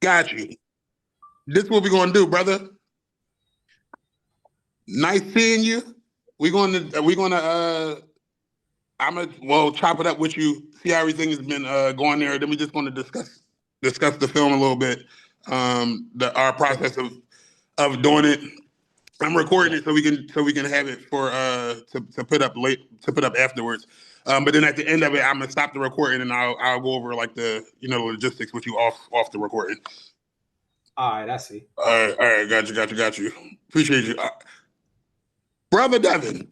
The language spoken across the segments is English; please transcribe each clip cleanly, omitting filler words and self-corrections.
Got you. This is what we're gonna do, brother. Nice seeing you. I'm gonna chop it up with you, see how everything has been going there. Then we just want to discuss the film a little bit, our process of doing it. I'm recording it so we can have it for to put up afterwards. But then at the end of it, I'm gonna stop the recording and I'll go over like the logistics with you off the recording. All right, I see. All right, got you. Appreciate you, brother Devin.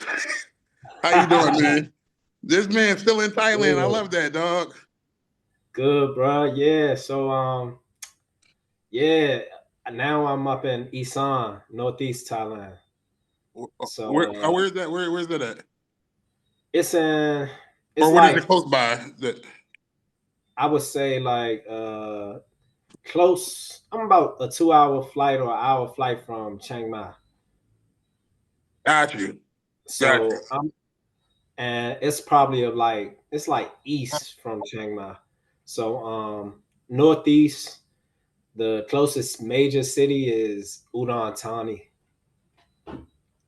How you doing, man? This man's still in Thailand. Good. I love that, dog. Good, bro. Yeah. So, yeah. Now I'm up in 𝐻𝐡𝐚𝐭, Northeast Thailand. So where's that? Where's that at? It's in. It's or what like, is it close by? I would say like close. I'm about a 2-hour flight or an hour flight from Chiang Mai. Got you. So and it's probably it's like east from Chiang Mai. So northeast, the closest major city is Udon Thani.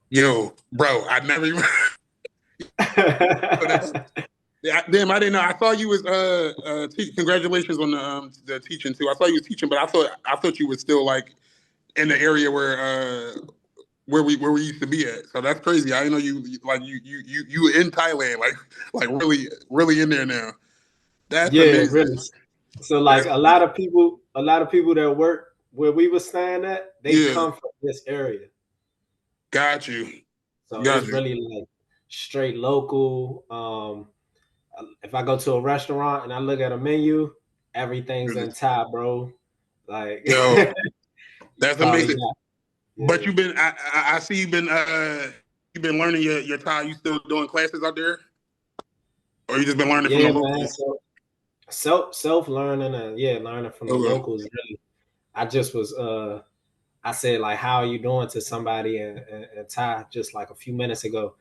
Yo, bro, I never even damn, I didn't know. I saw you was congratulations on the teaching too. I saw you was teaching, but I thought you were still like in the area where we used to be at. So that's crazy. I didn't know you in Thailand, like really in there now. That's amazing. Really. So like a lot of people that work where we were staying at, they come from this area. Got you. So it's really like straight local. If I go to a restaurant and I look at a menu, everything's in Thai, bro. Like, yo, that's amazing. But you've been, I see you've been learning your Thai. You still doing classes out there, or you just been learning from the locals? So self-learning and learning from the locals. Really, I just was I said like, "How are you doing?" to somebody in Thai just like a few minutes ago,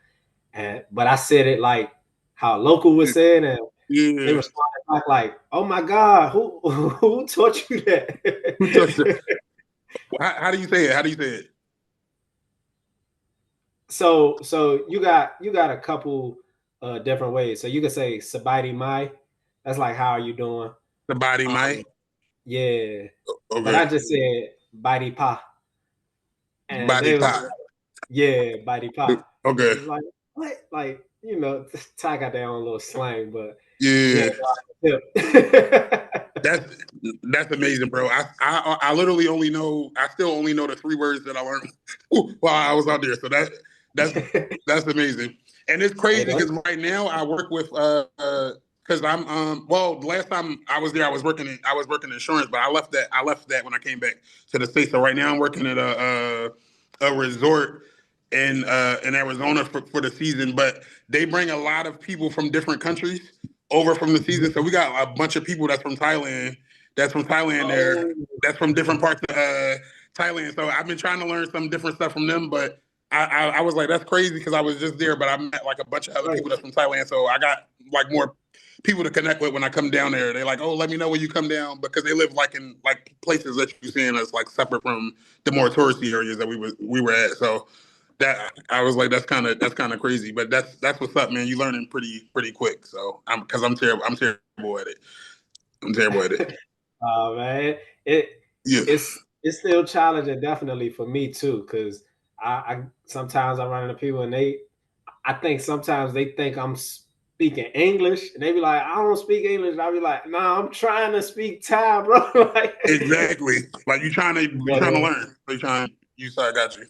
but I said it like how local was saying, and they responded back like, "Oh my God, who taught you that?" Who taught you? How do you say it? How do you say it? So you got a couple different ways. So you can say "Sabadi Mai." That's like, "How are you doing?" Sabadi Mai. Yeah. Okay. But I just said "Badi Pa." And Badi Pa. Like, yeah, Badi Pa. Okay. Like what? Like, Thai got their own little slang, but yeah. That's amazing, bro. I literally still only know the 3 words that I learned while I was out there. So that's amazing. And it's crazy because right now I work with because I'm the last time I was there I was working insurance, but I left that when I came back to the States. So right now I'm working at a resort in Arizona for the season, but they bring a lot of people from different countries over from the season. So we got a bunch of people that's from Thailand there, that's from different parts of Thailand. So I've been trying to learn some different stuff from them, but I was like, that's crazy because I was just there, but I met like a bunch of other people that's from Thailand. So I got like more people to connect with when I come down there. They're like, oh, let me know when you come down, because they live like in like places that you're seeing that's like separate from the more touristy areas that we were at. So that I was like, that's kind of crazy, but that's what's up, man. You learning pretty quick. So I'm terrible at it. I'm terrible at it. Oh man, it's still challenging, definitely for me too, because I sometimes I run into people and I think sometimes they think I'm speaking English and they be like, I don't speak English. And I be like, nah, I'm trying to speak Thai, bro. Like, exactly. Like you trying to learn. I got you.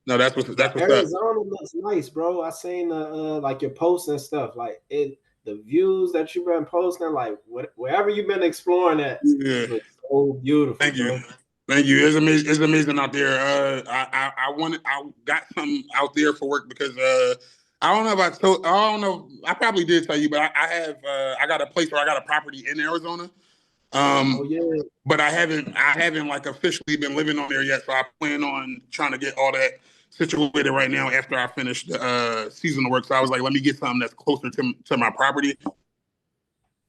No, that's what's Arizona looks nice, bro. I seen like your posts and stuff. Like the views that you've been posting, like wherever you've been exploring at, looks so beautiful. Thank you. Thank you. It's amazing. It's amazing out there. I got something out there for work because I don't know if I don't know. I probably did tell you, but I got a place where I got a property in Arizona. But I haven't like officially been living on there yet. So I plan on trying to get all that situated right now after I finish the seasonal work. So I was like, let me get something that's closer to my property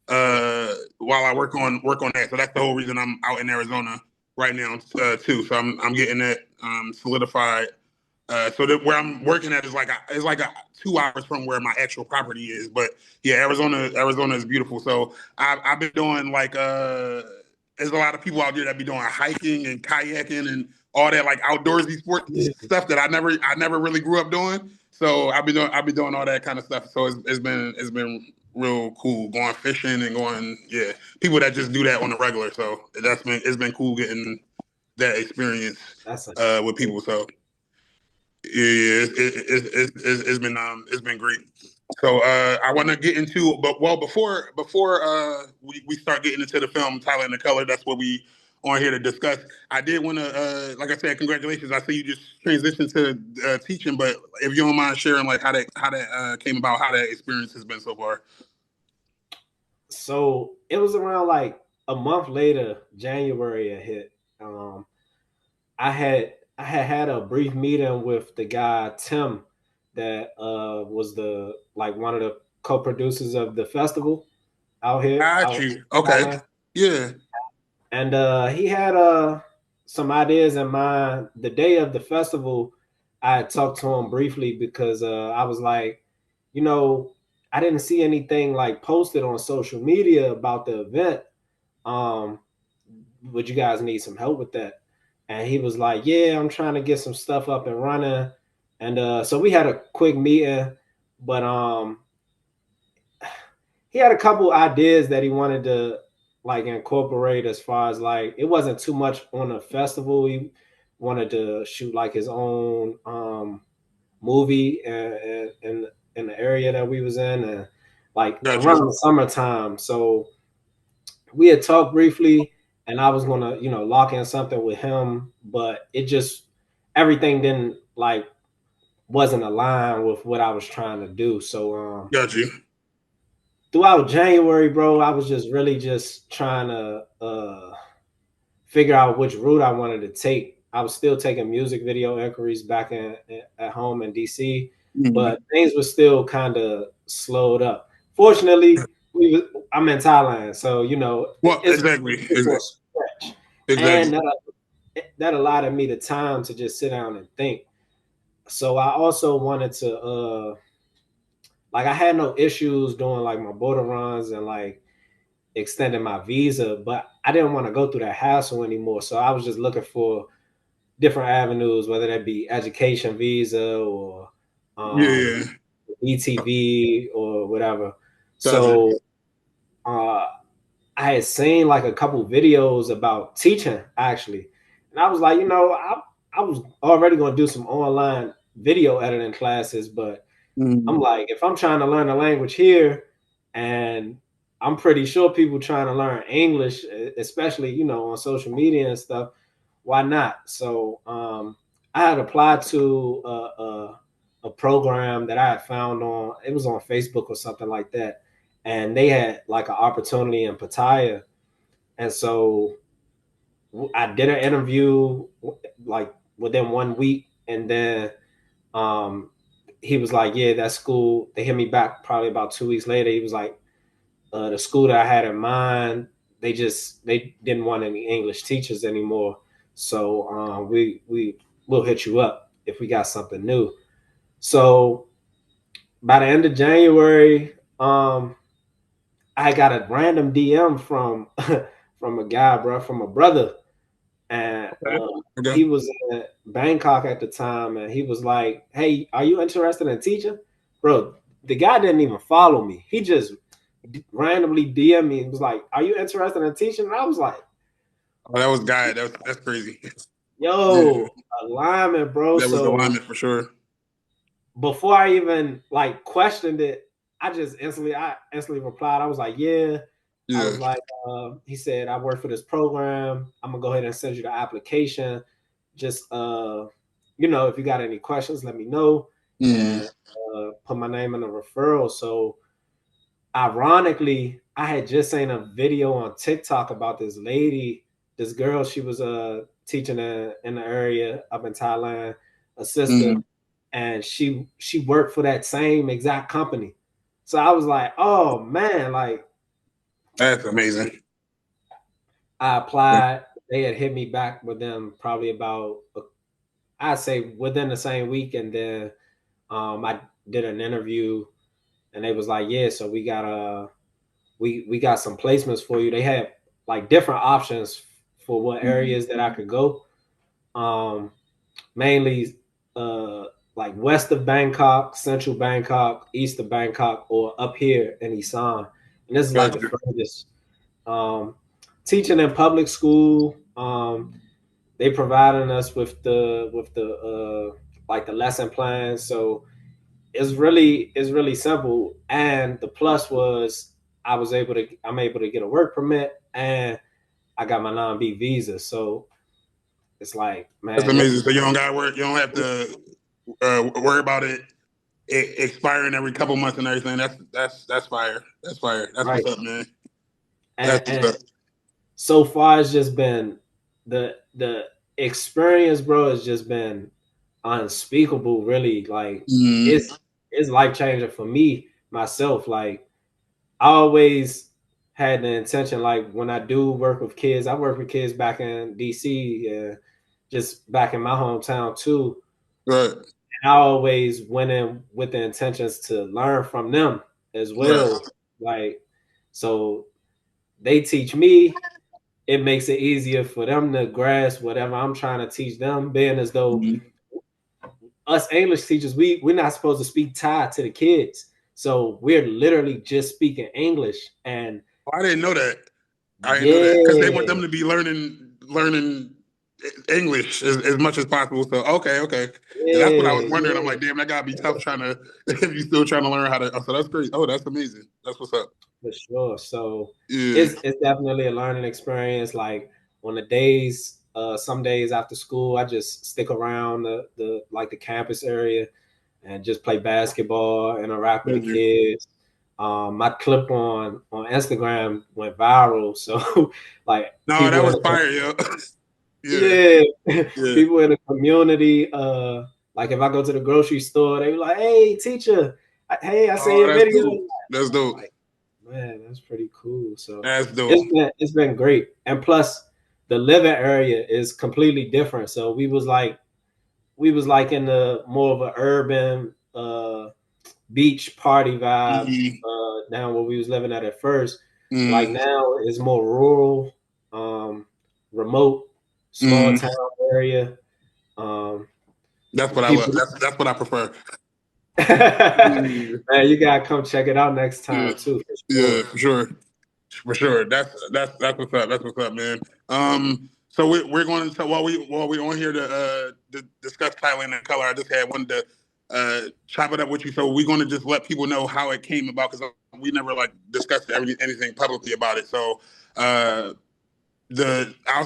while I work on that. So that's the whole reason I'm out in Arizona right now too. So I'm getting that solidified. So that where I'm working at is like it's like 2 hours from where my actual property is. But yeah, Arizona is beautiful. So I've been doing like there's a lot of people out there that be doing hiking and kayaking and all that like outdoorsy sports stuff that I never really grew up doing. So I've been doing all that kind of stuff. So it's been real cool going fishing and going people that just do that on the regular. So it's been cool getting that experience with people. So yeah, it's been great. So I want to get into, but before we start getting into the film Thailand in Color, that's what we on here to discuss. I did want to, like I said, congratulations. I see you just transitioned to teaching, but if you don't mind sharing, like how that came about, how that experience has been so far. So it was around like a month later, January it hit. I had a brief meeting with the guy Tim that was one of the co-producers of the festival out here. Got you. Okay. Yeah. And he had some ideas in mind. The day of the festival, I had talked to him briefly because I was like, I didn't see anything like posted on social media about the event. Would you guys need some help with that? And he was like, yeah, I'm trying to get some stuff up and running. And so we had a quick meeting, but he had a couple ideas that he wanted to like incorporate as far as like, it wasn't too much on the festival. He wanted to shoot like his own movie in the area that we was in, and like around the summertime. So we had talked briefly, and I was gonna, lock in something with him, but it just everything didn't wasn't aligned with what I was trying to do. So got you. Throughout January, bro, I was just really just trying to figure out which route I wanted to take. I was still taking music video inquiries back at home in DC, but things were still kind of slowed up. Fortunately, I'm in Thailand, so it's exactly. And that allowed me the time to just sit down and think. So I also wanted to I had no issues doing like my border runs and like extending my visa, but I didn't want to go through that hassle anymore. So I was just looking for different avenues, whether that be education visa or ETV or whatever. So I had seen like a couple videos about teaching actually, and I was like, I was already going to do some online video editing classes, but I'm like, if I'm trying to learn a language here, and I'm pretty sure people trying to learn English, especially, on social media and stuff, why not? So I had applied to a program that I had found it was on Facebook or something like that. And they had like an opportunity in Pattaya. And so I did an interview like within 1 week. And then he was like, yeah, that's cool. They hit me back probably about 2 weeks later. He was like, the school that I had in mind, they didn't want any English teachers anymore. So we'll hit you up if we got something new. So by the end of January, I got a random DM from from a guy, bro, from a brother. And he was in Bangkok at the time, and he was like, hey, are you interested in teaching? Bro, the guy didn't even follow me. He just randomly DM me and was like, are you interested in teaching? And I was like, oh, that was guy. That's crazy. Yo, alignment, bro. That was alignment for sure. Before I even questioned it, I instantly replied. I was like, yeah. I was like, he said, I work for this program. I'm gonna go ahead and send you the application. Just if you got any questions, let me know. And put my name in the referral. So ironically, I had just seen a video on TikTok about this lady, this girl. She was teaching in the area up in Thailand, a sister, and she worked for that same exact company. So I was like, oh man, that's amazing. I applied. they had hit me back with them probably about, I'd say within the same week, and then I did an interview, and they was like, yeah, so we got we got some placements for you. They had like different options for what areas that I could go. Mainly like west of Bangkok, central Bangkok, east of Bangkok, or up here in 𝐷𝐷. And this is like the furthest. Teaching in public school, they providing us with the like the lesson plan. So it's really simple. And the plus was I'm able to get a work permit, and I got my non-B visa. So it's like, That's man, amazing. So you don't got to worry. You don't have to worry about it expiring every couple months and everything. That's fire. That's fire. That's right. what's up, man. And so far, it's just been the experience, bro. Has just been unspeakable. Really, like it's life changing for me myself. Like I always had the intention, like when I do work with kids, I work with kids back in DC, just back in my hometown too. Right. And I always went in with the intentions to learn from them as well. Right. Like, so they teach me, it makes it easier for them to grasp whatever I'm trying to teach them, being as though us English teachers, we're not supposed to speak Thai to the kids. So we're literally just speaking English. And I didn't know that. I didn't know that because they want them to be learning English as much as possible. So okay. And that's what I was wondering. I'm like, damn, that gotta be tough trying to if you still trying to learn how to. So that's great. Oh, that's amazing. That's what's up. For sure. So it's definitely a learning experience. Like on the days, some days after school, I just stick around the campus area and just play basketball, interact with the kids. My clip on Instagram went viral. So like, no, that was fire, yo. People in the community, like if I go to the grocery store, they be like, hey teacher, hey, I see your video. Cool. That's dope. Like, man, that's pretty cool. So that's dope. It's been great. And plus the living area is completely different. So we was like in the more of an urban beach party vibe down where we was living at first. Like now it's more rural, remote, small town area. That's what I love. That's what I prefer. Man, you gotta come check it out next time too. For sure. Yeah, for sure. That's what's up. That's what's up, man. So we're going to while we on here to discuss Thailand in color. I just wanted to chop it up with you. So we're going to just let people know how it came about because we never like discussed anything publicly about it. So I'll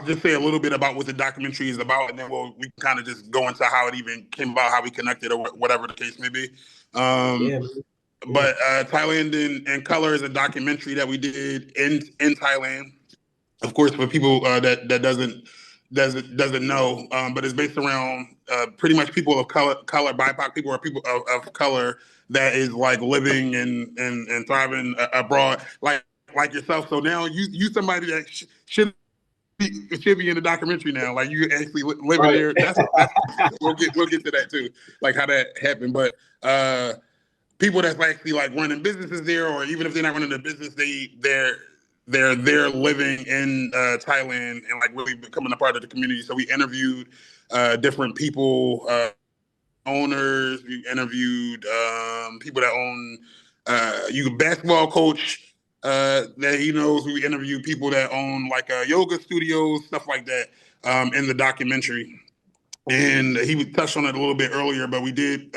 just say a little bit about what the documentary is about, and then we kind of just go into how it even came about, how we connected, or whatever the case may be. But Thailand in Color is a documentary that we did in Thailand. Of course, for people that doesn't know, but it's based around pretty much people of color, BIPOC people, or people of color that is like living and thriving abroad, like yourself. So now you somebody that should be in the documentary now. Like you actually living there. That's we'll get to that too, like how that happened. But people that's actually like running businesses there, or even if they're not running a business, they're living in Thailand and like really becoming a part of the community. So we interviewed different people, owners. We interviewed people that own basketball coach that he knows. We interviewed people that own like yoga studios, stuff like that in the documentary. And he touched on it a little bit earlier, but we did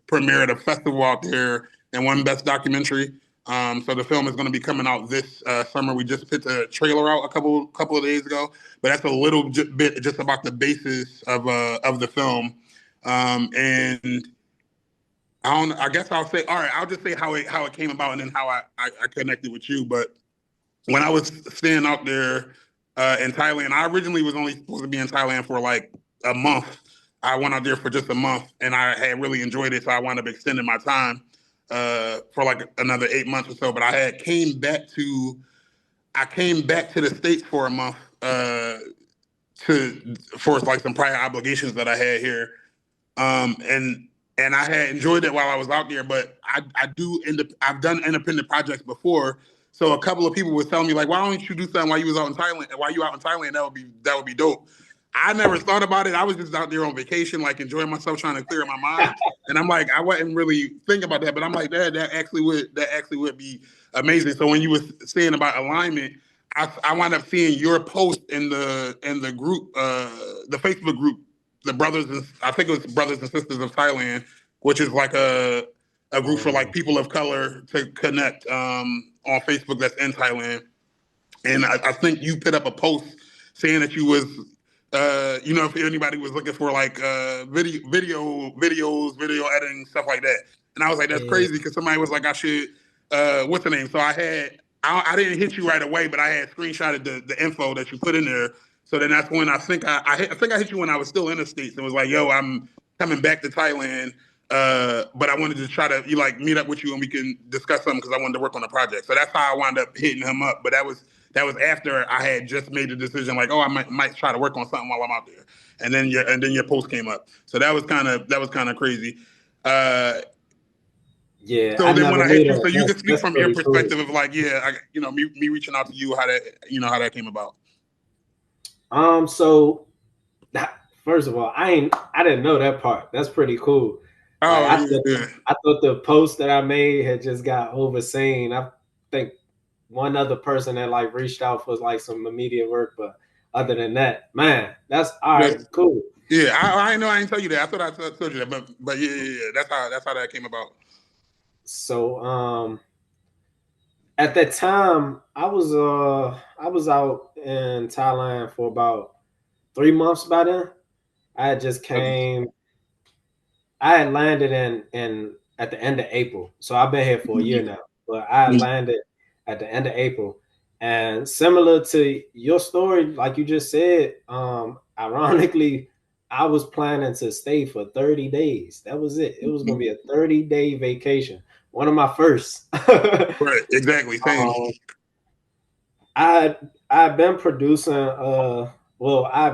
premiere at a festival out there and won Best Documentary. So the film is going to be coming out this summer. We just put the trailer out a couple of days ago, but that's a little bit just about the basis of the film. And I guess I'll say, all right, I'll just say how it came about and then how I connected with you. But when I was staying out there in Thailand, I originally was only supposed to be in Thailand for like a month. I went out there for just a month and I had really enjoyed it. So I wound up extending my time for like another 8 months or so. But I came back to the States for a month for like some prior obligations that I had here. And I had enjoyed it while I was out there, but I've done independent projects before. So a couple of people were telling me like, why don't you do something while you was out in Thailand? While you out in Thailand, that would be dope. I never thought about it. I was just out there on vacation, like enjoying myself, trying to clear my mind. And I'm like, I wasn't really thinking about that, but I'm like, that actually would be amazing. So when you was saying about alignment, I wound up seeing your post in the group, the Facebook group, I think it was Brothers and Sisters of Thailand, which is like a group for like people of color to connect on Facebook that's in Thailand. And I think you put up a post saying that you was, if anybody was looking for like videos, video editing, stuff like that. And I was like, that's crazy, because somebody was like, I should, what's the name? So I didn't hit you right away, but I had screenshotted the info that you put in there. So then that's when I think I hit you when I was still in the States. It was like, yo, I'm coming back to Thailand. But I wanted to try to meet up with you and we can discuss something, because I wanted to work on a project. So that's how I wound up hitting him up. But that was after I had just made the decision, like, oh, I might try to work on something while I'm out there. And then your post came up. So that was kind of crazy. Yeah. So then when I hit you, so you can speak from your perspective of like, me reaching out to you, how that came about. So first of all, I didn't know that part. That's pretty cool. Oh, I thought the post that I made had just got overseen. I think one other person that like reached out for like some immediate work, but other than that, man, that's all right. Cool. Yeah, I know I didn't tell you that. I thought I told you that, but yeah. That's how that came about. So at that time, I was out in Thailand for about 3 months by then. I had just came. I had landed in at the end of April, so I've been here for a year now. But I landed at the end of April, and similar to your story, like you just said, ironically, I was planning to stay for 30 days. That was it. It was going to be a 30-day vacation. One of my first. Right, exactly. Same. I've been producing. I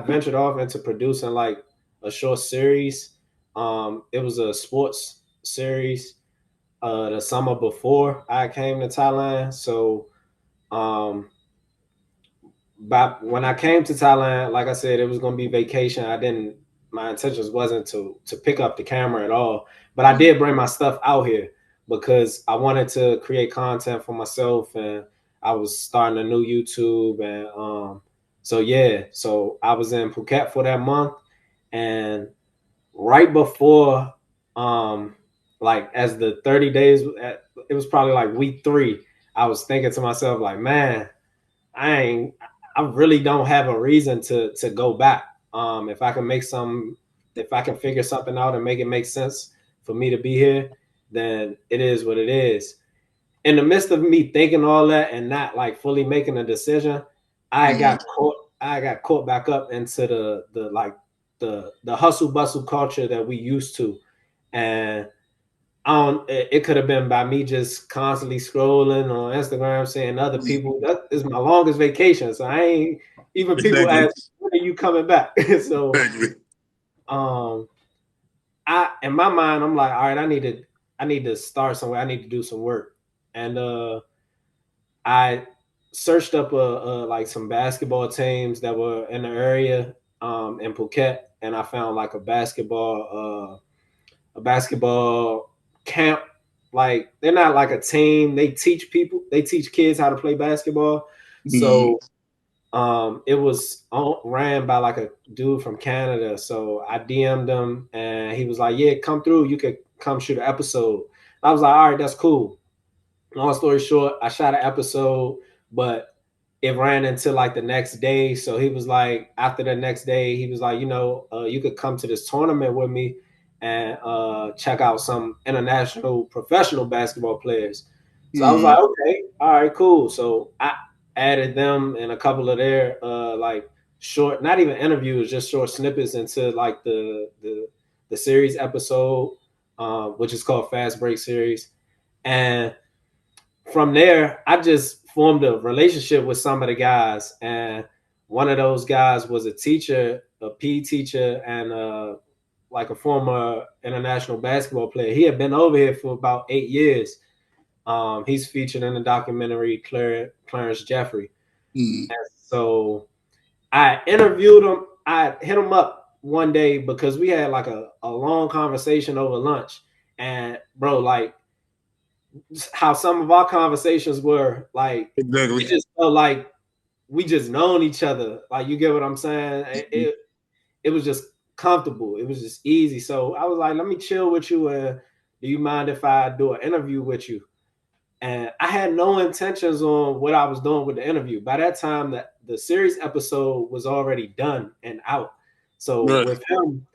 ventured off into producing like a short series. It was a sports series the summer before I came to Thailand. So but when I came to Thailand, like I said, it was going to be vacation. My intentions wasn't to pick up the camera at all, but I did bring my stuff out here because I wanted to create content for myself, and I was starting a new YouTube. And so I was in Phuket for that month, and right before as the 30 days, it was probably like week 3, I was thinking to myself like, man, I really don't have a reason to go back. If I can figure something out and make it make sense for me to be here, then it is what it is. In the midst of me thinking all that and not like fully making a decision, I got caught back up into the hustle bustle culture that we used to. And it could have been by me just constantly scrolling on Instagram, saying other people, that is my longest vacation. So I ain't even people ask, when are you coming back? So in my mind, I'm like, all right, I need to start somewhere. I need to do some work. And I searched up like some basketball teams that were in the area in Phuket, and I found like a basketball camp. Like, they're not like a team. They teach kids how to play basketball. So it was ran by like a dude from Canada. So I DM'd him and he was like, yeah, come through. You could come shoot an episode. I was like, all right, that's cool. Long story short, I shot an episode, but it ran until like the next day. So he was like, after the next day, he was like, you could come to this tournament with me and check out some international professional basketball players. So I was like, okay, all right, cool. So I added them and a couple of their like short, not even interviews, just short snippets into like the series episode, which is called Fast Break Series. And from there, I just formed a relationship with some of the guys. And one of those guys was a teacher, a PE teacher, and like a former international basketball player. He had been over here for about 8 years. He's featured in the documentary Clarence Jeffrey. And so I interviewed him. I hit him up one day because we had like a long conversation over lunch. And bro, like how some of our conversations were, like Exactly. it just felt like we just known each other. Like, you get what I'm saying? It was just comfortable. It was just easy. So I was like, let me chill with you, and do you mind if I do an interview with you? And I had no intentions on what I was doing with the interview. By that time, the series episode was already done and out. So with him,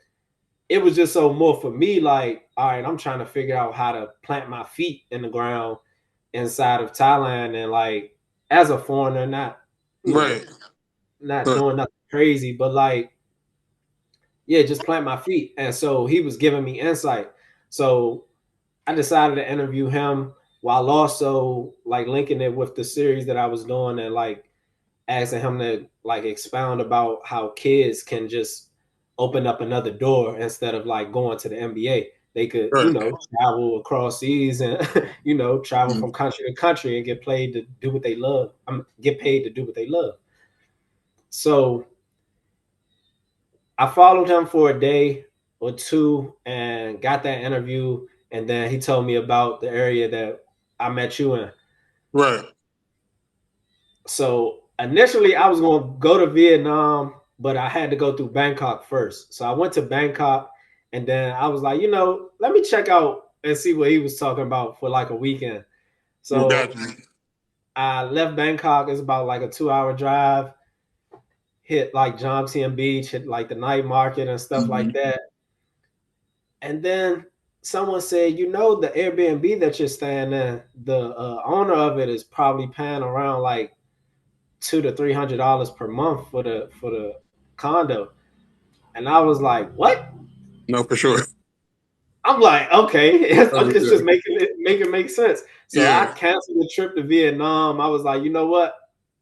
it was just so more for me, like, all right, I'm trying to figure out how to plant my feet in the ground inside of Thailand, and like as a foreigner, not not doing nothing crazy, but like, yeah, just plant my feet. And so he was giving me insight. So I decided to interview him while also like linking it with the series that I was doing, and like asking him to like expound about how kids can just open up another door instead of like going to the NBA. They could, you know, travel across seas and, you know, travel from country to country and get paid to do what they love. Get paid to do what they love. So I followed him for a day or two and got that interview. And then he told me about the area that I met you in. Right. So initially I was going to go to Vietnam, but I had to go through Bangkok first. So I went to Bangkok, and then I was like, you know, let me check out and see what he was talking about for like a weekend. So I left Bangkok. It's about like a 2-hour drive. Hit like 𝐷𝐚𝐭 Beach, hit like the night market and stuff like that. And then someone said, you know, the Airbnb that you're staying in, the owner of it is probably paying around like $200 to $300 per month for the condo. And I was like, what? No, for sure. I'm like, okay, it's just making it make sense. So I canceled the trip to Vietnam. I was like, you know what?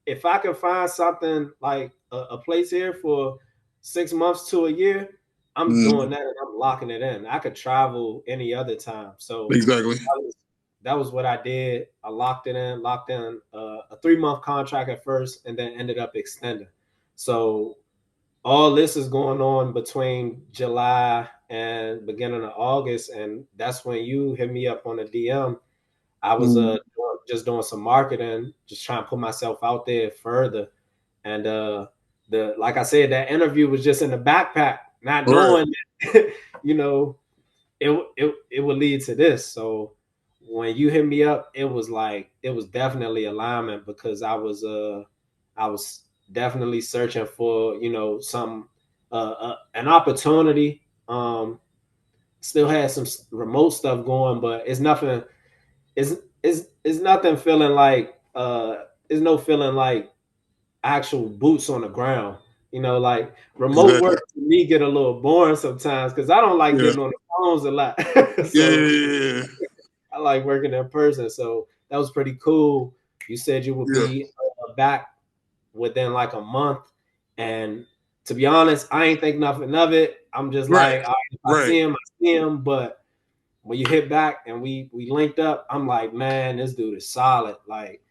If I could find something like a place here for 6 months to a year, I'm doing that, and I'm locking it in. I could travel any other time. So that was what I did. I locked in a 3-month contract at first, and then ended up extending. So all this is going on between July and beginning of August, and that's when you hit me up on a DM. I was just doing some marketing, just trying to put myself out there further. And like I said, that interview was just in the backpack, not knowing that, you know, it would lead to this. So when you hit me up, it was definitely alignment, because I was definitely searching for, you know, some an opportunity. Still had some remote stuff going, but it's nothing. It's nothing feeling like it's no feeling like actual boots on the ground. You know, like remote work to me get a little boring sometimes, because I don't like getting on the phones a lot. So I like working in person. So that was pretty cool. You said you would be back within like a month, and to be honest, I ain't think nothing of it. I'm just like, I see him. But when you hit back and we linked up, I'm like, man, this dude is solid. Like,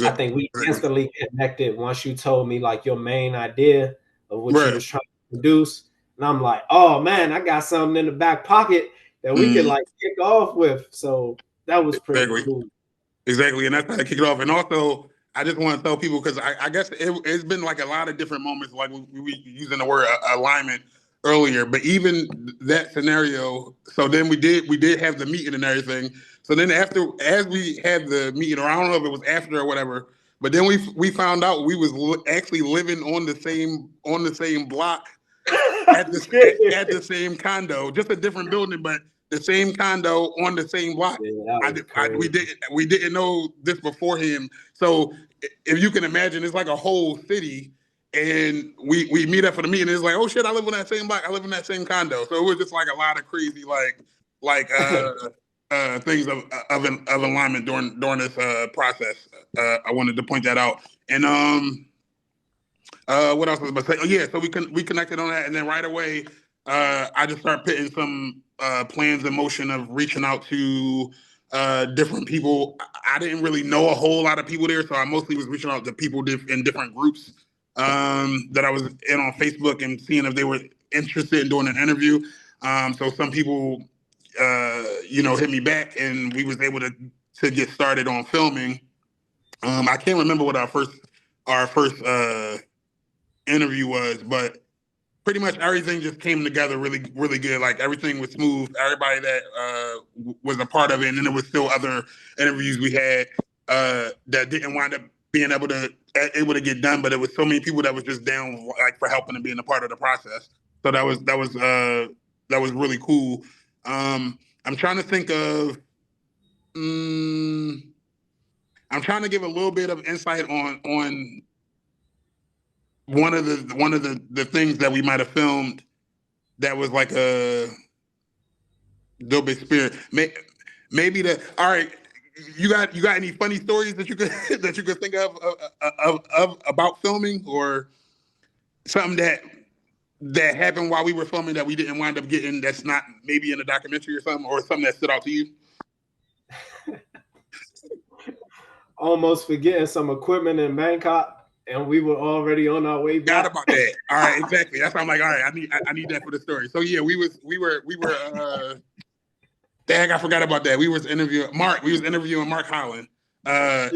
I think we instantly connected once you told me like your main idea of what you was trying to produce. And I'm like, oh man, I got something in the back pocket that we could like kick off with. So that was pretty cool. Exactly. And that's how I kick it off. And also, I just want to tell people, because I guess it's been like a lot of different moments, like we using the word alignment earlier, but even that scenario. So then we did have the meeting and everything. So then as we had the meeting, or I don't know if it was after or whatever, but then we found out we was actually living on the same block at the same condo, just a different building, but the same condo on the same block. We didn't know this beforehand. So if you can imagine, it's like a whole city, and we meet up for the meeting. It's like, oh shit, I live on that same block. I live in that same condo. So it was just like a lot of crazy things of alignment during this process. I wanted to point that out. And What else was I about to say? Oh, yeah, so we connected on that, and then right away, I just started putting some plans in motion of reaching out to different people. I didn't really know a whole lot of people there, so I mostly was reaching out to people in different groups that I was in on Facebook and seeing if they were interested in doing an interview. So some people, hit me back, and we was able to get started on filming. I can't remember what our first interview was, but pretty much everything just came together really, really good. Like everything was smooth. Everybody that was a part of it, and then there was still other interviews we had that didn't wind up being able to get done. But it was so many people that was just down like for helping and being a part of the process. So that was really cool. I'm trying to think of. I'm trying to give a little bit of insight on one of the things that we might have filmed that was like a dope experience. Maybe all right. You got any funny stories that you could that you could think of about filming, or something that happened while we were filming that we didn't wind up getting, that's not maybe in a documentary or something, or something that stood out to you? Almost forgetting some equipment in Bangkok, and we were already on our way back. Forgot about that. All right, exactly. That's why I'm like, all right, I need that for the story. So yeah, we were. Dang, I forgot about that. We was interviewing Mark. We was interviewing Mark Holland, and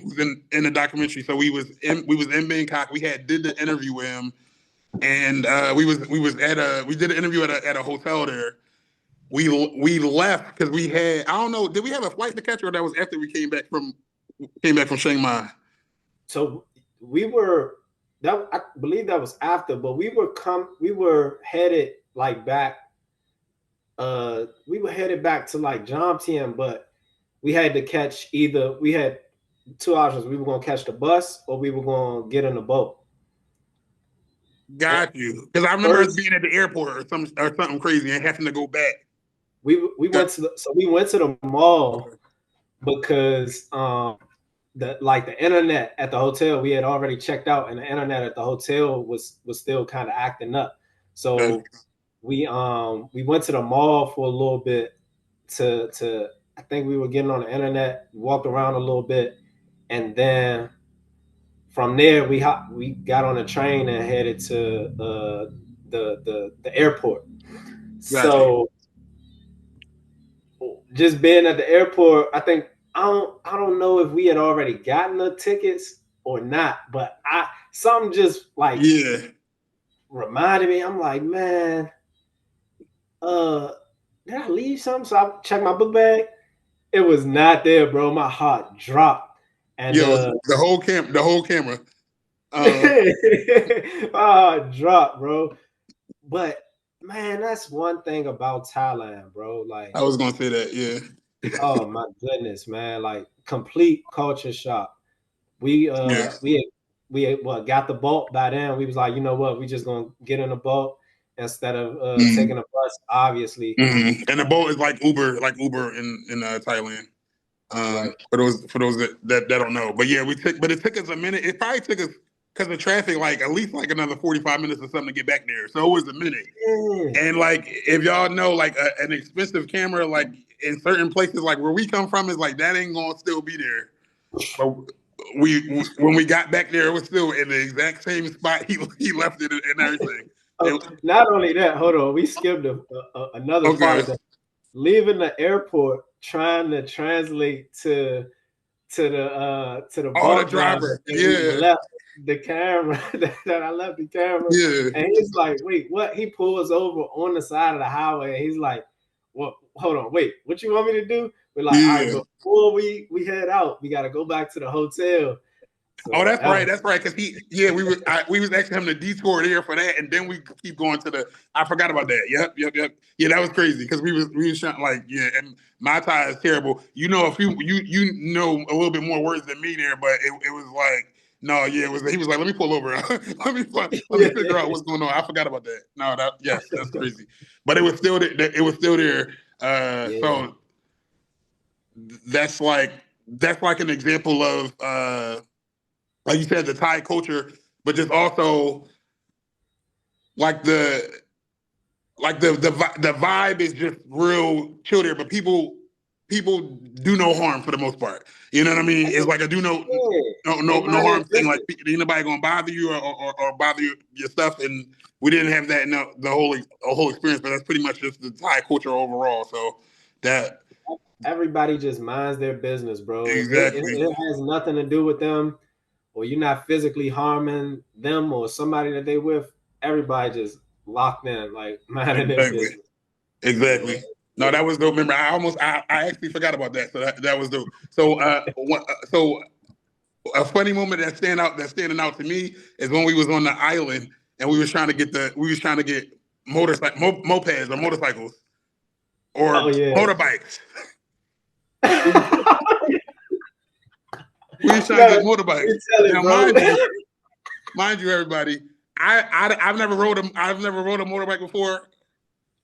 was in the documentary. So we was in Bangkok. We did the interview with him, and we did an interview at a hotel there. We left because we had, I don't know, did we have a flight to catch, or that was after we came back from Chiang Mai? So I believe that was after, but we were headed like back. We were headed back to like 𝐷𝐽, but we had two options. We were going to catch the bus, or we were going to get in the boat. Got you. Because I remember us being at the airport or something crazy and having to go back. We went to the mall because the internet at the hotel, we had already checked out, and the internet at the hotel was still kind of acting up. So we went to the mall for a little bit to I think we were getting on the internet, walked around a little bit, and then from there we got on a train and headed to the airport. Gotcha. So just being at the airport, I think I don't know if we had already gotten the tickets or not, but something just like reminded me. I'm like, man, did I leave something? So I checked my book bag. It was not there, bro. My heart dropped. And the whole camera. My heart dropped, bro. But man, that's one thing about Thailand, bro. Like, I was gonna say that, yeah. Oh my goodness, man! Like complete culture shock. We got the boat by then. We was like, you know what? We just gonna get in a boat instead of taking a bus, obviously. Mm-hmm. And the boat is like Uber in Thailand. Right. For those that don't know, but yeah, it took us a minute. It probably took us, because of traffic, like at least like another 45 minutes or something to get back there. So it was a minute. Yeah. And like, if y'all know, like an expensive camera, like in certain places, like where we come from, is like that ain't gonna still be there. But when we got back there, it was still in the exact same spot he left it and everything. Not only that, hold on, we skipped another part of that. Leaving the airport, trying to translate to the boat driver. Left the camera that I left the camera. Yeah. And he's like, wait, what? He pulls over on the side of the highway. And he's like, well, hold on, wait, what you want me to do? We're like, all right, before we head out, we got to go back to the hotel. So that's right. Because we was asking him to detour there for that, and then we keep going to I forgot about that. Yep. Yeah, that was crazy because we was trying, like, and my Thai is terrible. You know, you know a little bit more words than me there, but it was like, no, yeah, he was like, let me pull over. let me figure out what's going on. I forgot about that. No, that's crazy. But it was still there. So that's like an example of like you said, the Thai culture. but just also like the vibe is just real chill there. But people do no harm for the most part. You know what I mean? It's like a do no harm thing. Like ain't nobody gonna bother you or bother your stuff. And we didn't have that in the whole experience. But that's pretty much just the Thai culture overall. So that everybody just minds their business, bro. Exactly. It has nothing to do with them, or you're not physically harming them or somebody that they with. Everybody just locked in, like minding their business. Exactly. No, that was dope. Remember, I actually forgot about that. So that was dope. So so a funny moment that's standing out to me is when we was on the island and we was trying to get mopeds or motorcycles or motorbikes. We was trying to get motorbikes. Now, mind you, everybody, I've never rode a motorbike before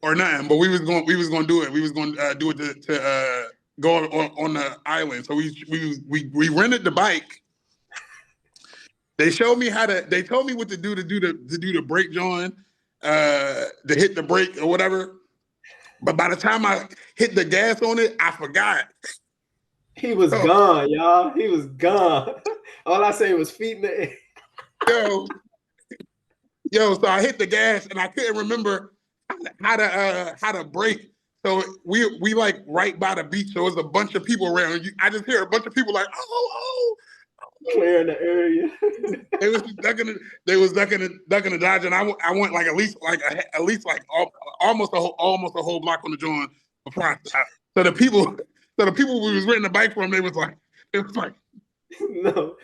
or nothing, but we was going to do it. We was going to do it to go on the island. So we rented the bike. They showed me they told me what to do the brake, John, to hit the brake or whatever. But by the time I hit the gas on it, I forgot. He was gone, y'all. He was gone. All I say was feet in the air. Yo, so I hit the gas and I couldn't remember how to brake. So we like right by the beach. So there's a bunch of people around. I just hear a bunch of people like, oh. Clearing the area. They was ducking and dodging. I went like at least almost a whole block on the joint before I stopped. So the people we was renting the bike from, it was like no.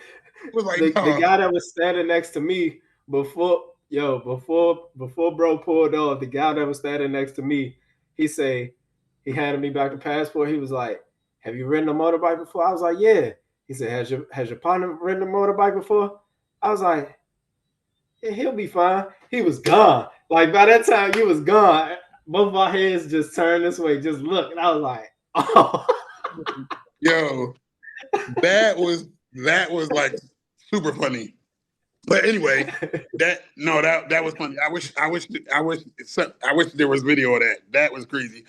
It was like the guy that was standing next to me before bro pulled off, the guy that was standing next to me, he handed me back the passport. He was like, "Have you ridden a motorbike before?" I was like, "Yeah." He said, has your partner ridden a motorbike before? I was like, yeah, he'll be fine. He was gone. Like by that time, he was gone. Both of our heads just turned this way, just look. And I was like, oh. Yo, that was like super funny. But anyway, that was funny. I wish there was video of that. That was crazy.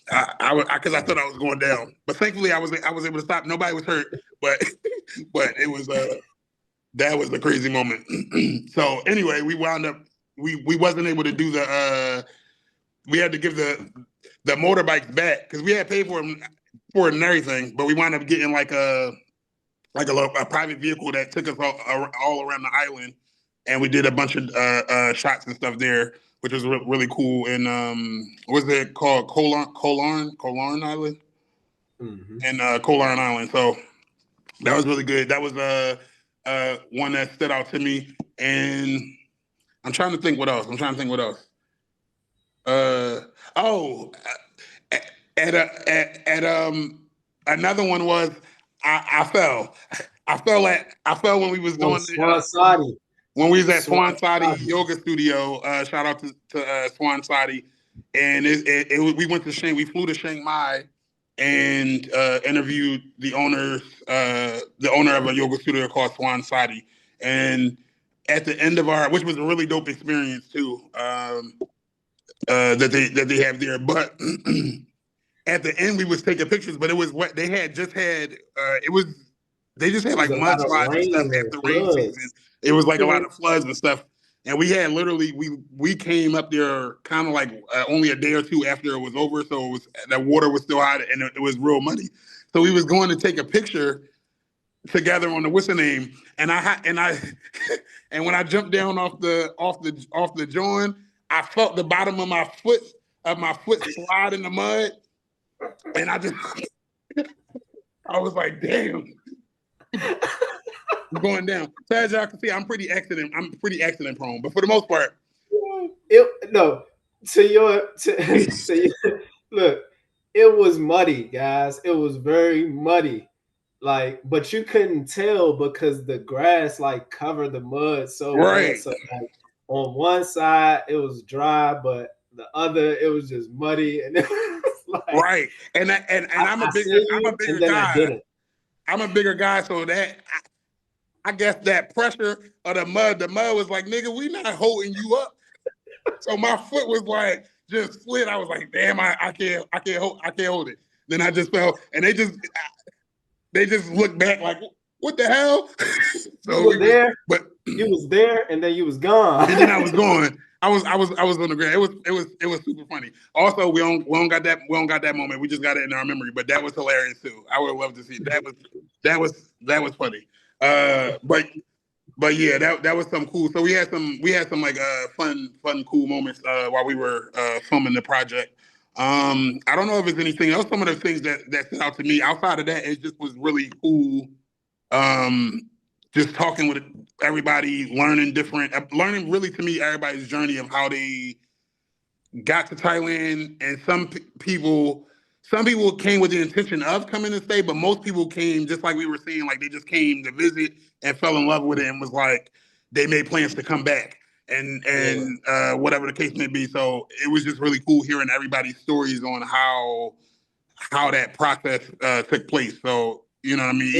Because I thought I was going down, but thankfully I was able to stop. Nobody was hurt, but it was that was the crazy moment. So anyway, we wound up we wasn't able to do we had to give the motorbikes back because we had paid for it and everything, but we wound up getting like a private vehicle that took us all around the island, and we did a bunch of shots and stuff there, which was really cool. And what was it called? 𝐻𝐞𝐚𝐿 Island? Mm-hmm. And 𝐻𝐞𝐚𝐿 Island. So that was really good. That was one that stood out to me. And I'm trying to think what else. Another one was I fell. I fell when we was doing when we was at 𝐓𝐡𝐢𝐬 Yoga Studio. Shout out to 𝐓𝐡𝐢𝐬. And we went to we flew to Chiang Mai and interviewed the owner of a yoga studio called 𝐓𝐡𝐢𝐬. And at the end of which was a really dope experience too, that they have there. But at the end we was taking pictures, but it was what they had just had. They just had like mudslides and stuff after rain season. It was like a lot of floods and stuff. And we had literally, we came up there kind of like only a day or two after it was over. So the water was still hot and it was real muddy. So we was going to take a picture together on the what's the name. And and when I jumped down off the joint, I felt the bottom of my foot slide in the mud. And I was like, damn. I'm going down. So as y'all can see, I'm pretty accident prone, but for the most part, look, it was muddy, guys. It was very muddy. Like, but you couldn't tell because the grass like covered the mud so right. So like, on one side it was dry, but the other it was just muddy, and it was like, right. And I'm a bigger guy. I'm a bigger guy, so that I guess that pressure of the mud was like, nigga, we not holding you up. So my foot was like just slid. I was like, damn, I can't hold it. Then I just fell, and they just looked back like, what the hell? So you were there, but you was there, and then you was gone. And then I was gone. I was on the ground. It was super funny. Also, we don't got that moment. We just got it in our memory. But that was hilarious too. I would love to see it. That was funny. But yeah, that was some cool. So we had some like fun cool moments while we were filming the project. I don't know if there's anything else. Some of the things that stood out to me outside of that, it just was really cool. Just talking with everybody, learning really to me everybody's journey of how they got to Thailand. And some people came with the intention of coming to stay, but most people came just like we were saying, like they just came to visit and fell in love with it and was like they made plans to come back and whatever the case may be. So it was just really cool hearing everybody's stories on how that process took place. So you know what I mean.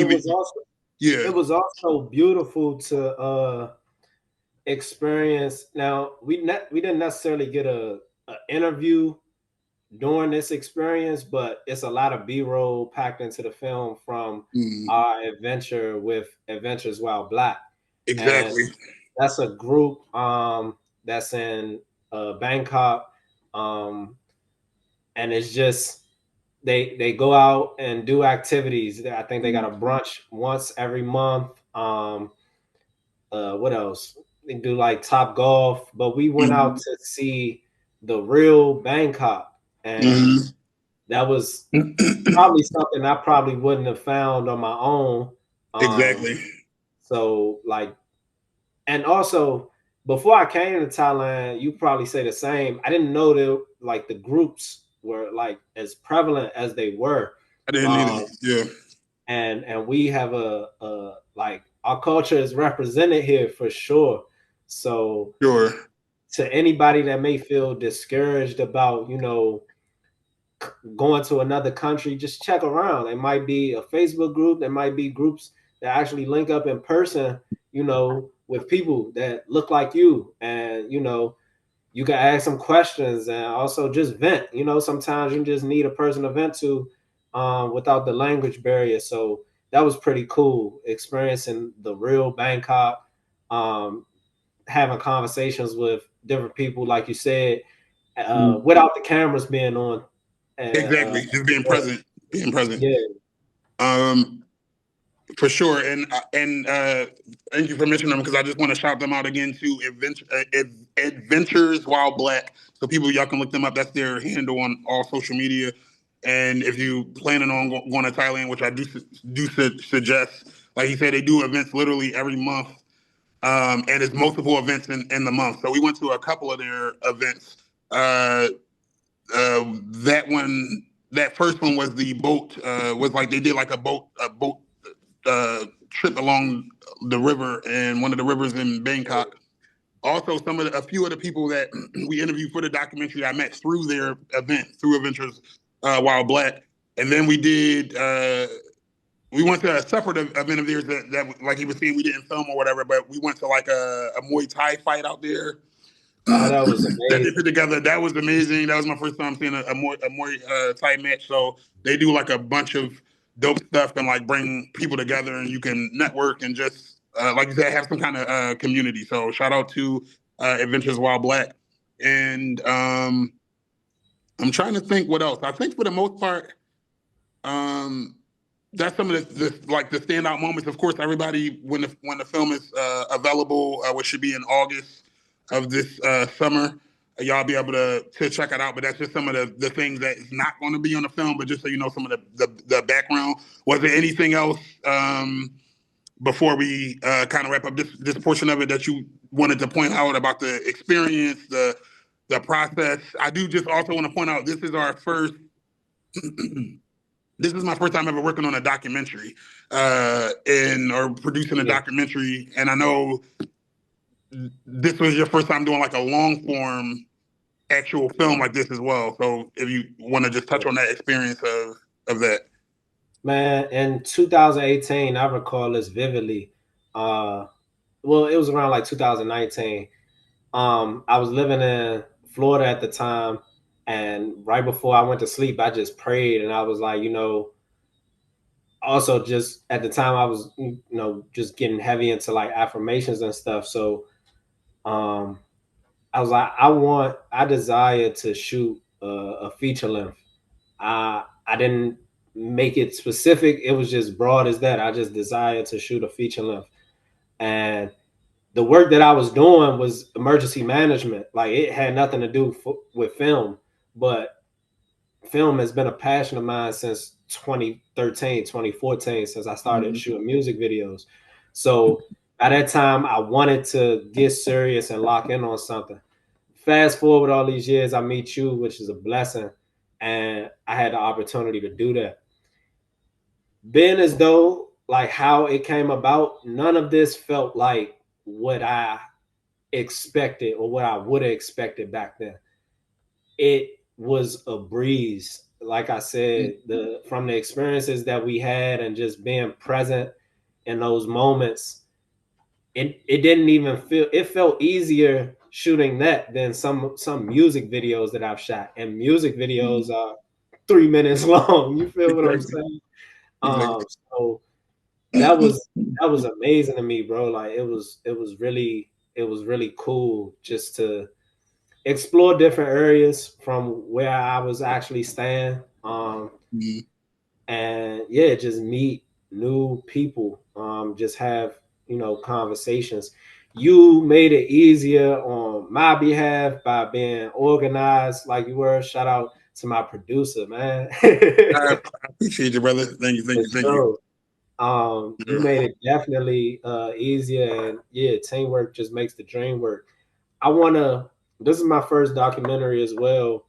It was also beautiful to experience. Now we didn't necessarily get a interview during this experience, but it's a lot of B-roll packed into the film from our adventure with Adventures While Black. Exactly. And that's a group that's in Bangkok, and it's just they go out and do activities. I think they got a brunch once every month. What else? They do like Top Golf, but we went out to see the real Bangkok, and that was probably something I probably wouldn't have found on my own. Exactly. So like, and also before I came to Thailand, you probably say the same. I didn't know that like the groups were like as prevalent as they were. I didn't either. Yeah. And we have a like our culture is represented here for sure. So sure. To anybody that may feel discouraged about, you know, going to another country, just check around. It might be a Facebook group. There might be groups that actually link up in person, you know, with people that look like you. And, you know, you can ask some questions and also just vent. You know, sometimes you just need a person to vent to without the language barrier. So that was pretty cool, experiencing the real Bangkok, having conversations with different people, like you said, without the cameras being on. Exactly, just being present. Yeah. For sure, and thank you for mentioning them because I just want to shout them out again to Adventures While Black. So people, y'all can look them up. That's their handle on all social media. And if you planning on going to Thailand, which I do suggest, like he said, they do events literally every month, and it's multiple events in the month. So we went to a couple of their events. That first one was the boat. Was like they did like a boat trip along the river and one of the rivers in Bangkok. Also, a few of the people that we interviewed for the documentary I met through their event, through Adventures While Black. And then we went to a separate event of theirs that like he was saying, we didn't film or whatever, but we went to like a Muay Thai fight out there. Oh, that was amazing. That they put together. That was amazing. That was my first time seeing a Muay Thai match. So they do like a bunch of dope stuff and like bring people together and you can network and just like you said, have some kind of community. So shout out to Adventures While Black. And I'm trying to think what else. I think for the most part, that's some of the standout moments. Of course, everybody when the film is available, which should be in August of this summer, y'all be able to check it out. But that's just some of the things that is not going to be on the film. But just so you know, some of the background. Was there anything else before we kind of wrap up this portion of it that you wanted to point out about the experience, the process? I do just also want to point out this is our first. This is my first time ever working on a documentary or producing a documentary. And I know this was your first time doing like a long form actual film like this as well. So if you want to just touch on that experience of that. Man, in 2018, I recall this vividly. Well, it was around like 2019. I was living in Florida at the time, and right before I went to sleep, I just prayed, and I was like, also just at the time I was, just getting heavy into like affirmations and stuff. So, I was like, I desire to shoot a feature length. I didn't make it specific. It was just broad as that. I just desired to shoot a feature length, and the work that I was doing was emergency management. Like it had nothing to do with film, but film has been a passion of mine since 2013, 2014, since I started shooting music videos. So by that time, I wanted to get serious and lock in on something. Fast forward all these years, I meet you, which is a blessing. And I had the opportunity to do that. Being as though like how it came about, none of this felt like what I expected or what I would have expected back then. It was a breeze. Like I said, from the experiences that we had and just being present in those moments, it didn't even feel, it felt easier shooting that than some music videos that I've shot. And music videos are 3 minutes long. You feel what I'm saying? So that was amazing to me, bro. Like it was really cool just to explore different areas from where I was actually staying. And yeah, just meet new people. Just have, conversations. You made it easier on my behalf by being organized like you were. Shout out to my producer, man. I appreciate you, brother. Thank you, thank you, thank you. You made it definitely easier, and yeah, teamwork just makes the dream work. This is my first documentary as well,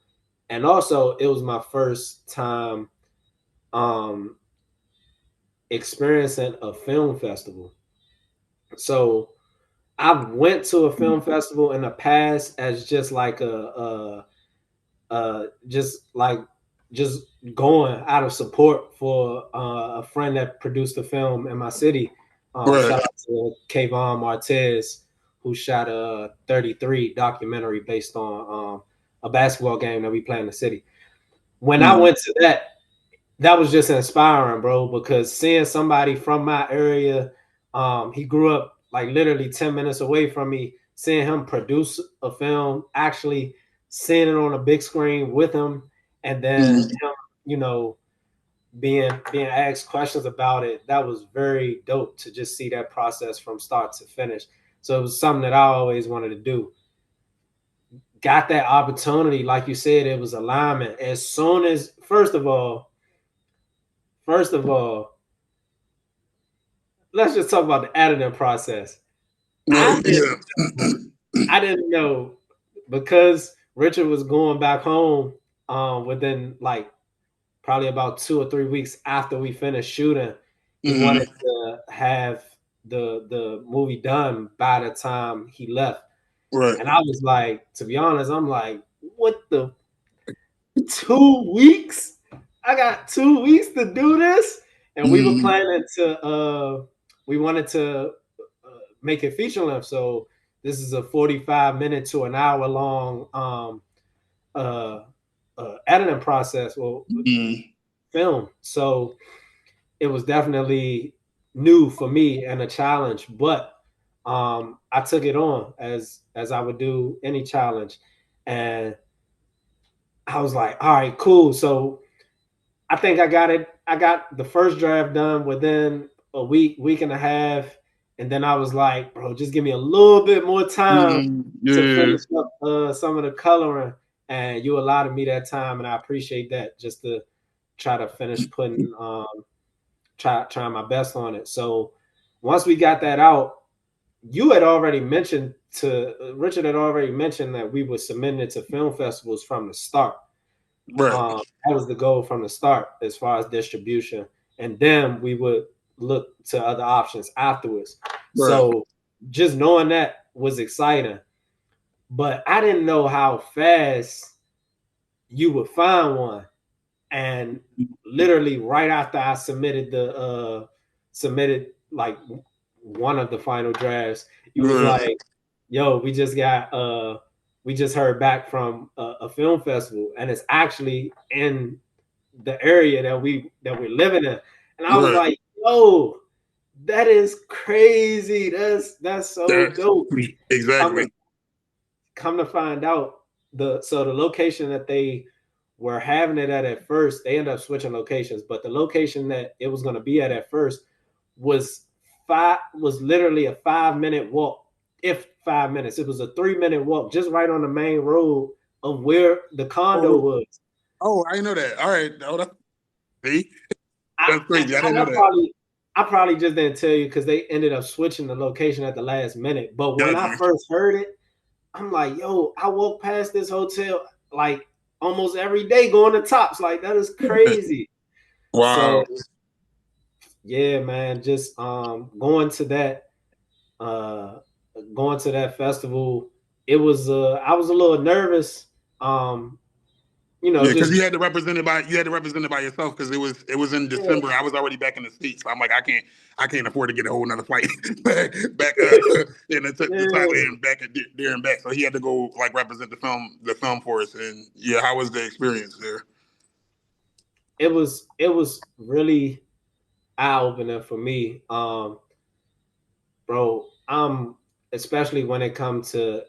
and also it was my first time experiencing a film festival. So I went to a film festival in the past as just like just going out of support for a friend that produced a film in my city. Shout out to 𝐋𝐞𝐚𝐫𝐧, who shot a 33 documentary based on a basketball game that we play in the city. When I went to that was just inspiring, bro, because seeing somebody from my area, he grew up like literally 10 minutes away from me, seeing him produce a film, actually seeing it on a big screen with him, and then him, being asked questions about it, that was very dope to just see that process from start to finish. So it was something that I always wanted to do. Got that opportunity, like you said, it was alignment. As soon as, first of all, let's just talk about the editing process. I didn't know because Richard was going back home within like probably about 2 or 3 weeks after we finished shooting. He wanted to have the movie done by the time he left. Right. And I was like, to be honest, I'm like, what the 2 weeks? I got 2 weeks to do this. And we were planning to we wanted to make it feature length. So this is a 45-minute to an hour long editing process or film. So it was definitely new for me and a challenge, but I took it on as I would do any challenge. And I was like, all right, cool. So I think I got it. I got the first draft done within a week and a half. And then I was like, bro, just give me a little bit more time to finish up some of the coloring. And you allotted me that time, and I appreciate that, just to try to finish putting trying my best on it. So once we got that out, Richard had already mentioned that we were submitting it to film festivals from the start. That was the goal from the start as far as distribution, and then we would look to other options afterwards. So just knowing that was exciting, but I didn't know how fast you would find one. And literally right after I submitted like one of the final drafts, you was like, yo, we just heard back from a film festival, and it's actually in the area that we're living in. And I was like, yo, that is crazy. That's so dope. Exactly. Come to find out, the location that they were having it at first, they ended up switching locations, but the location that it was going to be at first was literally a 5-minute walk, if 5 minutes. It was a 3-minute walk, just right on the main road of where the condo was. Oh, I know that. All right, that's crazy. I didn't know that. I probably just didn't tell you because they ended up switching the location at the last minute. But when I first heard it, I'm like, yo, I walk past this hotel like almost every day going to Tops. Like, that is crazy. Wow. So, yeah, man, just going to that festival, it was I was a little nervous. Because you had to represent it by yourself, because it was in December. I was already back in the States, so I'm like, I can't afford to get a whole another flight back and it took the Thailand back there and back. So he had to go like represent the film for us. And yeah, how was the experience there? It was really eye-opening for me, bro. Especially when it comes to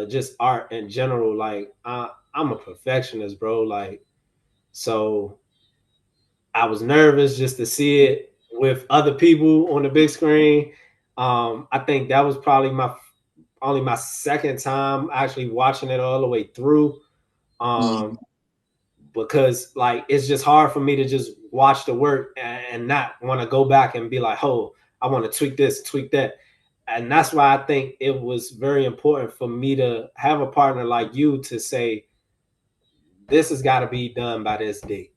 just art in general. Like, I'm a perfectionist, bro. Like, so I was nervous just to see it with other people on the big screen. I think that was probably my second time actually watching it all the way through. Because like, it's just hard for me to just watch the work and not want to go back and be like, oh, I want to tweak this, tweak that. And that's why I think it was very important for me to have a partner like you to say, this has got to be done by this date.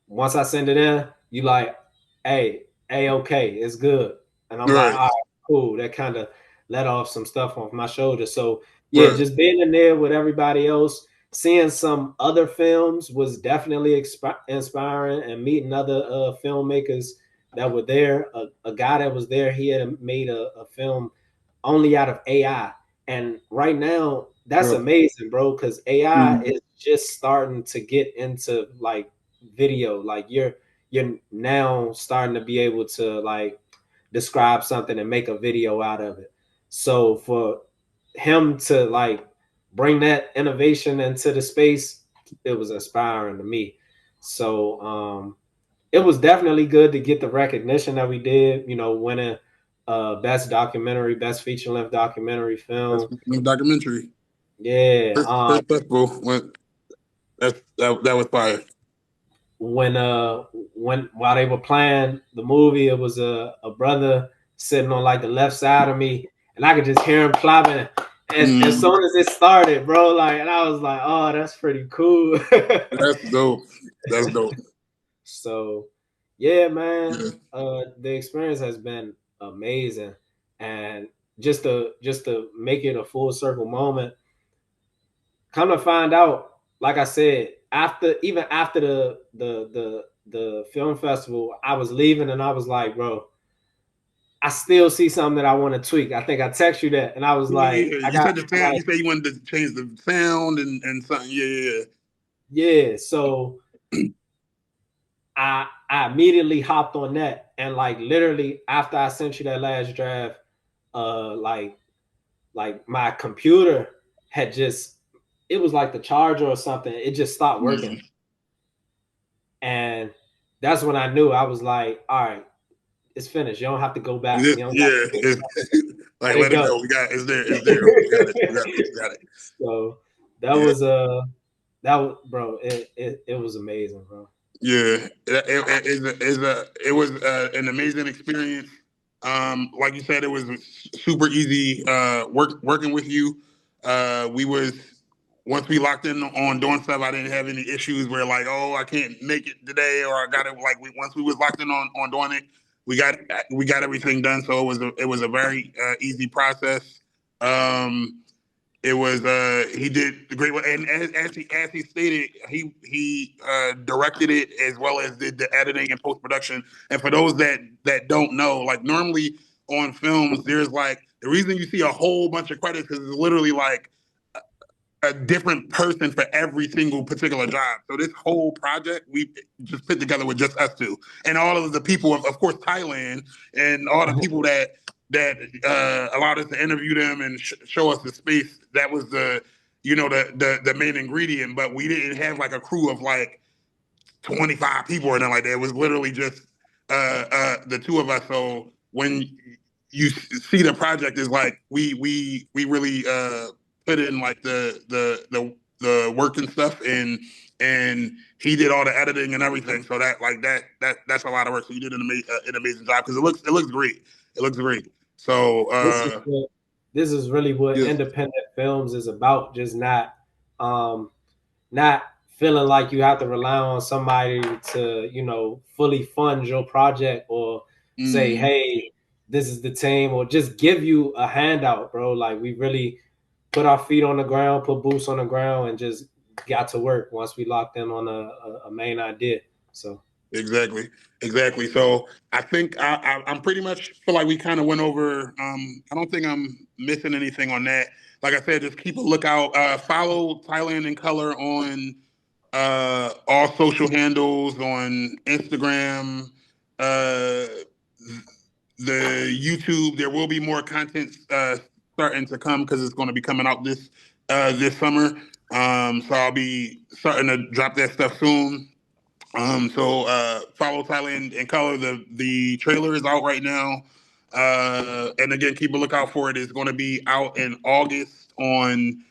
Once I send it in, you like, hey, okay, it's good. And I'm like, all right, cool. That kind of let off some stuff off my shoulders. So yeah, just being in there with everybody else, seeing some other films was definitely inspiring, and meeting other filmmakers that were there. A guy that was there, he had made a film only out of AI. And right now, that's amazing, bro, because AI is just starting to get into like video. Like, you're now starting to be able to like describe something and make a video out of it. So for him to like bring that innovation into the space, it was inspiring to me. So it was definitely good to get the recognition that we did, winning best documentary, best feature-length documentary film. Documentary. Yeah. First festival that was fire. While they were playing the movie, it was a brother sitting on like the left side of me, and I could just hear him clapping as soon as it started, bro. Like, and I was like, oh, that's pretty cool. That's dope. That's dope. So yeah, man, the experience has been amazing. And just to make it a full circle moment, come to find out, like I said, after the film festival, I was leaving and I was like, bro, I still see something that I want to tweak. I think I text you that, and I was like, you said the sound. You said you wanted to change the sound and something. Yeah. So I immediately hopped on that, and like literally after I sent you that last draft, like my computer had just, it was like the charger or something. It just stopped working. And that's when I knew. I was like, all right, it's finished. You don't have to go back. Like, let it go. We got it. It's there. We got it. So that was bro, it was amazing, bro. Yeah, it was an amazing experience. Like you said, it was super easy working with you. Once we locked in on doing stuff, I didn't have any issues where like, oh, I can't make it today, or I got it. Like, once we was locked in on doing it, we got everything done. So it was a very easy process. he did the great one, and as he stated, he directed it as well as did the editing and post production. And for those that don't know, like normally on films, there's like the reason you see a whole bunch of credits is literally like a different person for every single particular job. So this whole project we just put together with just us two, and all of the people of course Thailand, and all the people that allowed us to interview them and show us the space. That was the the main ingredient. But we didn't have like a crew of like 25 people or nothing like that. It was literally just the two of us. So when you see the project, is like we really put in like the work and stuff, and he did all the editing and everything. So that's a lot of work. So you did an amazing job, because it looks great. It looks great. So this is really what independent films is about. Just not feeling like you have to rely on somebody to fully fund your project, or say, hey, this is the team, or just give you a handout, bro. Like, we really put our feet on the ground, put boots on the ground, and just got to work once we locked in on a main idea. So exactly. So I think I'm pretty much feel like we kind of went over. I don't think I'm missing anything on that. Like I said, just keep a lookout. Follow Thailand in Color on all social handles, on Instagram, the YouTube. There will be more content starting to come, because it's going to be coming out this summer. So I'll be starting to drop that stuff soon. So follow Thailand in Color. The trailer is out right now. And again, keep a lookout for it. It's going to be out in August on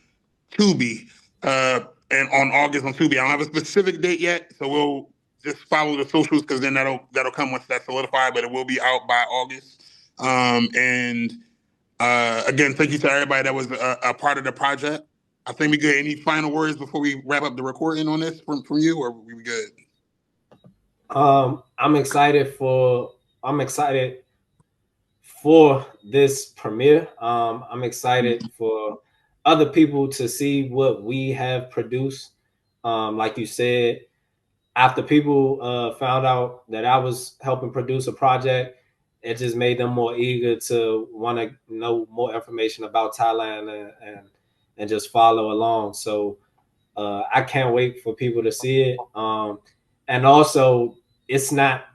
Tubi. And on August on Tubi. I don't have a specific date yet, so we'll just follow the socials, because then that'll come once that's solidified. But it will be out by August. And again, thank you to everybody that was a part of the project. I think we good. Any final words before we wrap up the recording on this from you, or we good? I'm excited for this premiere. I'm excited for other people to see what we have produced. Like you said, after people found out that I was helping produce a project, it just made them more eager to want to know more information about Thailand and just follow along. So I can't wait for people to see it. And also, it's not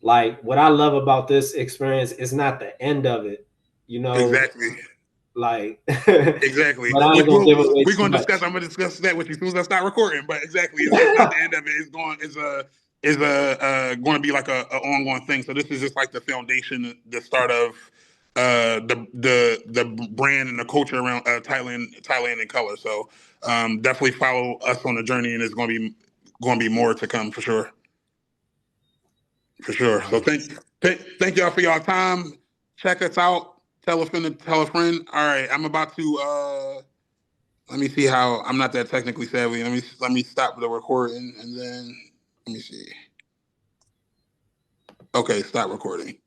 like, what I love about this experience is not the end of it, Exactly. Like exactly. Which we're going to discuss. I'm going to discuss that with you as soon as I start recording. But exactly, it's not the end of it. It's going to be like a ongoing thing. So this is just like the foundation, the start of the brand and the culture around Thailand in Color. So definitely follow us on the journey, and it's going to be more to come for sure. For sure. So thank y'all for y'all time. Check us out. Tell a friend. All right, I'm about to let me see how. I'm not that technically savvy. Let me stop the recording, and then let me see. Okay, stop recording.